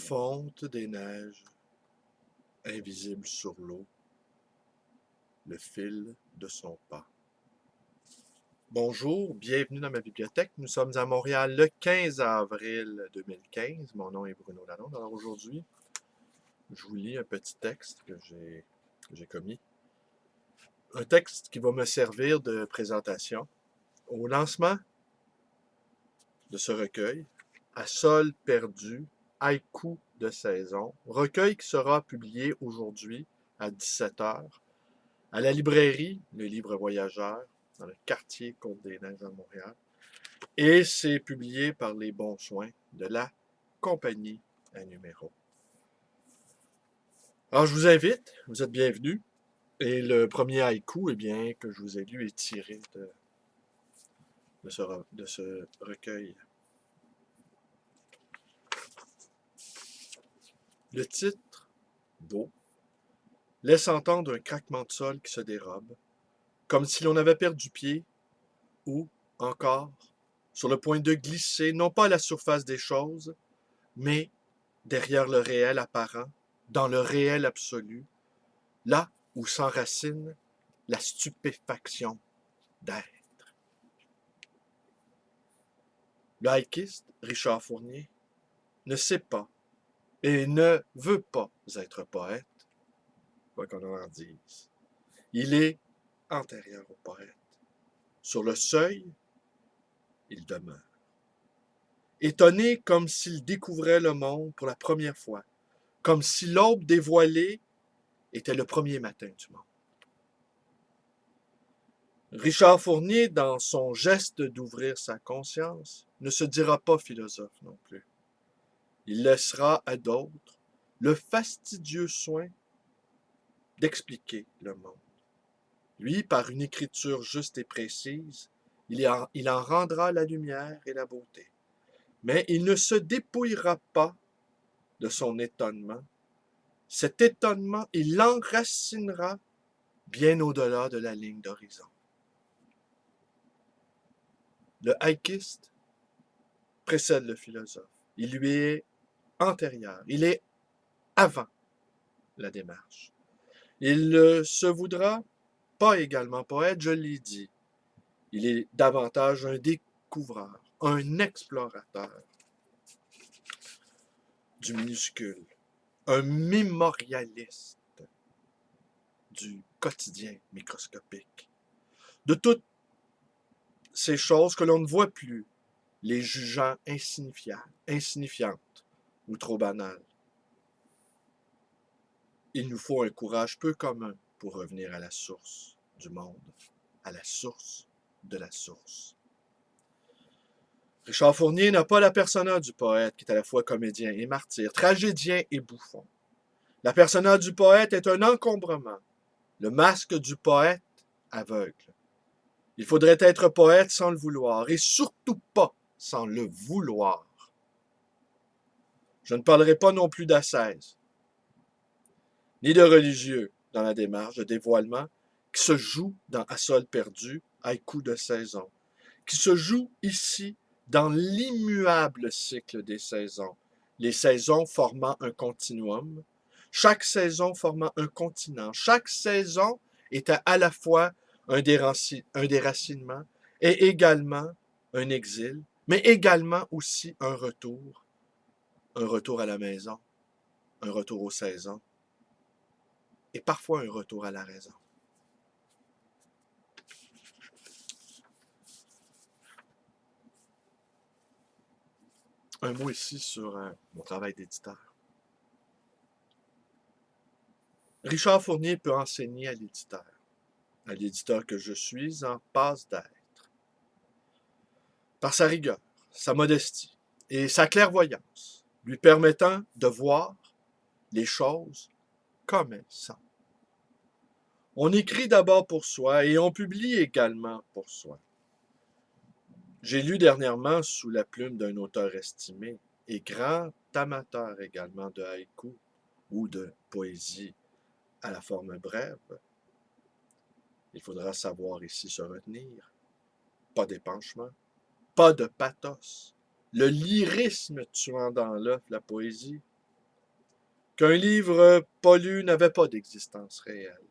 Fonte des neiges, invisible sur l'eau, le fil de son pas. Bonjour, bienvenue dans ma bibliothèque. Nous sommes à Montréal le 15 avril 2015. Mon nom est Bruno Lalonde. Alors aujourd'hui, je vous lis un petit texte que j'ai commis. Un texte qui va me servir de présentation. Au lancement de ce recueil, À sol perdu, haïku de saison, recueil qui sera publié aujourd'hui à 17h à la librairie Le Livre Voyageur, dans le quartier Côte-des-Neiges à Montréal. Et c'est publié par les bons soins de la compagnie à numéro. Alors, je vous invite, vous êtes bienvenus. Et le premier haïku, eh bien, que je vous ai lu est tiré de ce recueil. Le titre, beau, laisse entendre un craquement de sol qui se dérobe, comme si l'on avait perdu pied, ou, encore, sur le point de glisser, non pas à la surface des choses, mais derrière le réel apparent, dans le réel absolu, là où s'enracine la stupéfaction d'être. Le haïkiste, Richard Fournier, ne sait pas et ne veut pas être poète, quoi qu'on en dise. Il est antérieur au poète. Sur le seuil, il demeure. Étonné comme s'il découvrait le monde pour la première fois, comme si l'aube dévoilée était le premier matin du monde. Richard Fournier, dans son geste d'ouvrir sa conscience, ne se dira pas philosophe non plus. Il laissera à d'autres le fastidieux soin d'expliquer le monde. Lui, par une écriture juste et précise, il en rendra la lumière et la beauté. Mais il ne se dépouillera pas de son étonnement. Cet étonnement, il l'enracinera bien au-delà de la ligne d'horizon. Le haïkiste précède le philosophe. Il lui est antérieur. Il est avant la démarche. Il ne se voudra pas également poète, je l'ai dit. Il est davantage un découvreur, un explorateur du minuscule, un mémorialiste du quotidien microscopique, de toutes ces choses que l'on ne voit plus, les jugeant insignifiantes ou trop banales. Il nous faut un courage peu commun pour revenir à la source du monde, à la source de la source. Richard Fournier n'a pas la persona du poète qui est à la fois comédien et martyr, tragédien et bouffon. La persona du poète est un encombrement, le masque du poète aveugle. Il faudrait être poète sans le vouloir, et surtout pas sans le vouloir. Je ne parlerai pas non plus d'ascèse, ni de religieux dans la démarche de dévoilement qui se joue dans À sol perdu, haïku de saison, qui se joue ici dans l'immuable cycle des saisons, les saisons formant un continuum, chaque saison formant un continent, chaque saison est à la fois un déracinement et également un exil, mais également aussi un retour à la maison, un retour aux saisons, et parfois un retour à la raison. Un mot ici sur mon travail d'éditeur. Richard Fournier peut enseigner à l'éditeur que je suis en passe d'être. Par sa rigueur, sa modestie et sa clairvoyance, lui permettant de voir les choses comme elles sont. On écrit d'abord pour soi et on publie également pour soi. J'ai lu dernièrement sous la plume d'un auteur estimé et grand amateur également de haïku ou de poésie à la forme brève. Il faudra savoir ici se retenir. Pas d'épanchement, pas de pathos. Le lyrisme tuant dans l'œuf la poésie. qu'un livre pas lu n'avait pas d'existence réelle.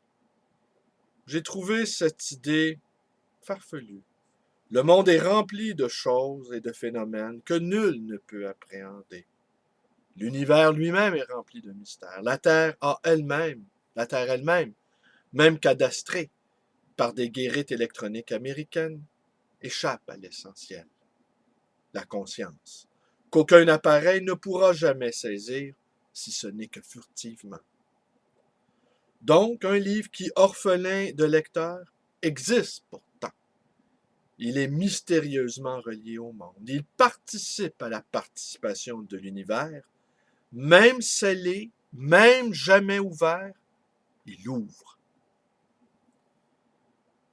J'ai trouvé cette idée farfelue. Le monde est rempli de choses et de phénomènes que nul ne peut appréhender. L'univers lui-même est rempli de mystères. La Terre elle-même, même cadastrée par des guérites électroniques américaines, échappe à l'essentiel, la conscience, qu'aucun appareil ne pourra jamais saisir si ce n'est que furtivement. Donc, un livre qui, orphelin de lecteur, existe pourtant. Il est mystérieusement relié au monde. Il participe à la participation de l'univers, même scellé, même jamais ouvert, il ouvre.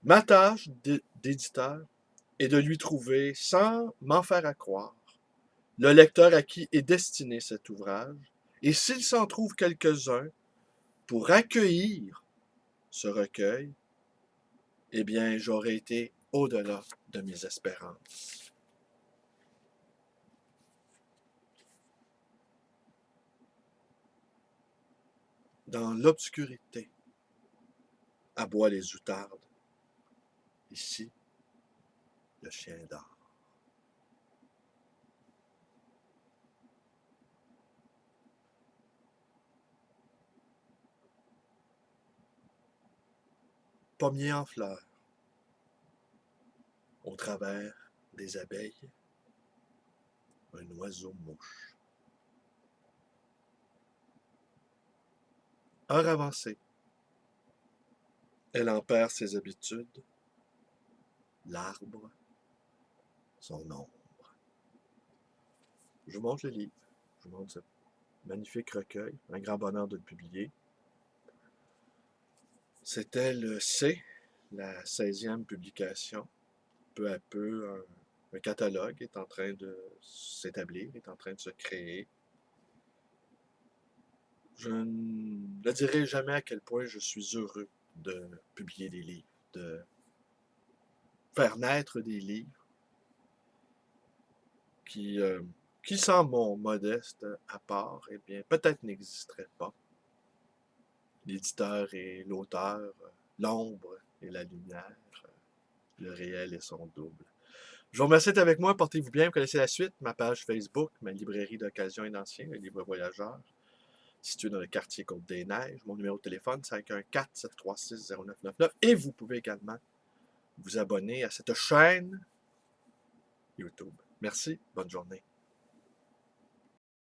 Ma tâche d'éditeur est de lui trouver, sans m'en faire à croire, le lecteur à qui est destiné cet ouvrage, et s'il s'en trouve quelques-uns, pour accueillir ce recueil, eh bien, j'aurais été au-delà de mes espérances. Dans l'obscurité, aboient les outardes. Ici, le chien dort. Pommier en fleurs, au travers des abeilles, un oiseau-mouche. Heure avancée, elle en perd ses habitudes, l'arbre, son ombre. Je vous montre le livre, je vous montre ce magnifique recueil, un grand bonheur de le publier. C'était le C, la 16e publication. Peu à peu, un catalogue est en train de s'établir, est en train de se créer. Je ne dirai jamais à quel point je suis heureux de publier des livres, de faire naître des livres qui sans mon modeste apport, eh bien, peut-être n'existeraient pas. L'éditeur et l'auteur, l'ombre et la lumière, le réel et son double. Je vous remercie d'être avec moi. Portez-vous bien. Vous connaissez la suite. Ma page Facebook, ma librairie d'occasion et d'anciens, le livre voyageur, situé dans le quartier Côte-des-Neiges. Mon numéro de téléphone, c'est 514-736-0999. Et vous pouvez également vous abonner à cette chaîne YouTube. Merci. Bonne journée.